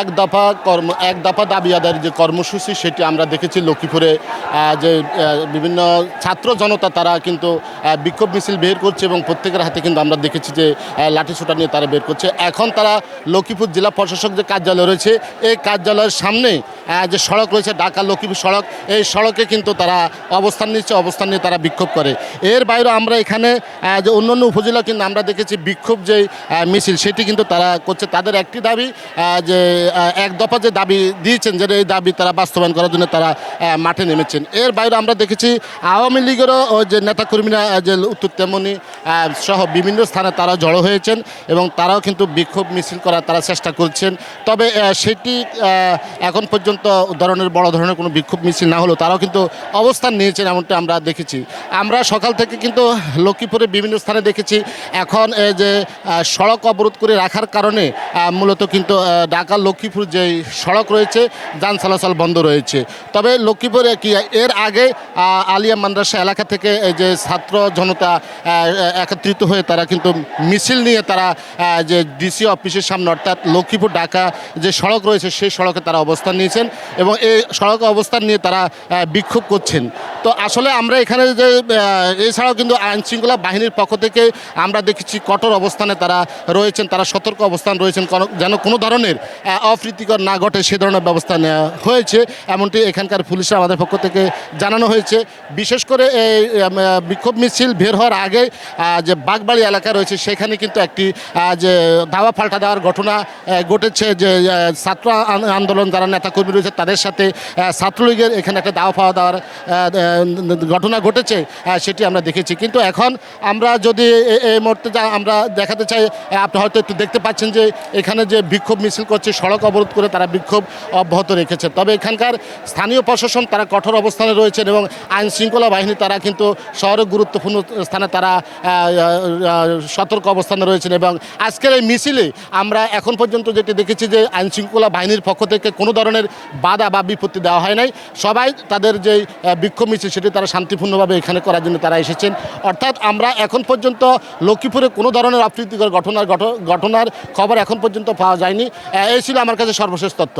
এক দফা দাবি আদায়ের যে কর্মসূচি সেটি আমরা দেখেছি লক্ষ্মীপুরে যে বিভিন্ন ছাত্র জনতা তারা কিন্তু বিক্ষোভ মিছিল বের করছে এবং প্রত্যেকের হাতে কিন্তু আমরা দেখেছি যে লাঠিসোঁটা নিয়ে তারা বের করছে। এখন তারা লক্ষ্মীপুর জেলা প্রশাসক যে কার্যালয় রয়েছে এই কার্যালয়ের সামনে যে সড়ক রয়েছে ঢাকা লক্ষ্মীপুর সড়ক, এই সড়কে কিন্তু তারা অবস্থান নিয়ে তারা বিক্ষোভ করে। এর বাইরে আমরা এখানে যে অন্যান্য উপজেলা কিন্তু আমরা দেখেছি বিক্ষোভ যে মিছিল সেটি কিন্তু তারা করছে। তাদের একটি দাবি যে এক দফা যে দাবি দিয়েছেন যে এই দাবি তারা বাস্তবায়ন করার জন্য তারা মাঠে নেমেছেন। এর বাইরে আমরা দেখেছি আওয়ামী লীগেরও যে নেতাকর্মীরা যে উত্তর তেমনি সহ বিভিন্ন স্থানে তারা জড়ো হয়েছেন এবং তারাও কিন্তু বিক্ষোভ মিছিল করার তারা চেষ্টা করছেন। তবে সেটি এখন পর্যন্ত বড় ধরনের কোনো বিক্ষোভ মিছিল না হলেও তারাও কিন্তু অবস্থান নিয়েছেন এমনটা আমরা দেখেছি। আমরা সকাল থেকে কিন্তু লক্ষ্মীপুরে বিভিন্ন স্থানে দেখেছি এখন যে সড়ক অবরোধ করে রাখার কারণে মূলত কিন্তু ঢাকা লক্ষ্মীপুর যে সড়ক রয়েছে যান চলাচল বন্ধ রয়েছে। তবে লক্ষ্মীপুরে কি এর আগে আলিয়া মাদ্রাসা এলাকা থেকে যে ছাত্র জনতা একত্রিত হয়ে তারা কিন্তু মিছিল নিয়ে তারা যে ডিসি অফিসের সামনে অর্থাৎ লক্ষ্মীপুর ঢাকা যে সড়ক রয়েছে সেই সড়কে তারা অবস্থান নিয়েছেন এবং এই সড়কে অবস্থান নিয়ে তারা বিক্ষোভ করছেন। তো আসলে আমরা এখানে যে এছাড়াও কিন্তু আইনশৃঙ্খলা বাহিনীর পক্ষ থেকে আমরা দেখেছি কঠোর অবস্থানে তারা রয়েছেন, তারা সতর্ক অবস্থান রয়েছেন যেন কোনো ধরনের অপ্রীতিকর না ঘটে সে ধরনের ব্যবস্থা নেওয়া হয়েছে এমনটি এখানকার পুলিশের আমাদের পক্ষ থেকে জানানো হয়েছে। বিশেষ করে এই বিক্ষোভ মিছিল বের হওয়ার আগে যে বাগবাড়ি এলাকা রয়েছে সেখানে কিন্তু একটি যে ধাওয়া পাল্টা দেওয়ার ঘটনা ঘটেছে, যে ছাত্র আন্দোলন যারা নেতাকর্মী রয়েছে তাদের সাথে ছাত্রলীগের এখানে একটা দাওয়া পাওয়া দেওয়ার ঘটনা ঘটেছে সেটি আমরা দেখেছি। কিন্তু এখন আমরা যদি এই মুহূর্তে আমরা দেখাতে চাই, আপনি হয়তো একটু দেখতে পাচ্ছেন যে এখানে যে বিক্ষোভ মিছিল করছে সড়ক অবরোধ করে তারা বিক্ষোভ অব্যাহত রেখেছে। তবে এখানকার স্থানীয় প্রশাসন তারা কঠোর অবস্থানে রয়েছেন এবং আইন শৃঙ্খলা বাহিনী তারা কিন্তু শহরের গুরুত্বপূর্ণ স্থানে তারা সতর্ক অবস্থানে রয়েছেন এবং আজকের এই মিছিলে আমরা এখন পর্যন্ত যেটি দেখেছি যে আইন শৃঙ্খলা বাহিনীর পক্ষ থেকে কোনো ধরনের বাধা বা বিপত্তি দেওয়া হয় নাই। সবাই তাদের যে বিক্ষোভ মিছিল সেটি তারা শান্তিপূর্ণভাবে এখানে করার জন্য তারা এসেছেন। অর্থাৎ আমরা এখন পর্যন্ত লক্ষ্মীপুরে কোনো ধরনের অপ্রীতিকর ঘটনার খবর এখন পর্যন্ত পাওয়া যায়নি। এই ছিল আমার কাছে সর্বশেষ তথ্য।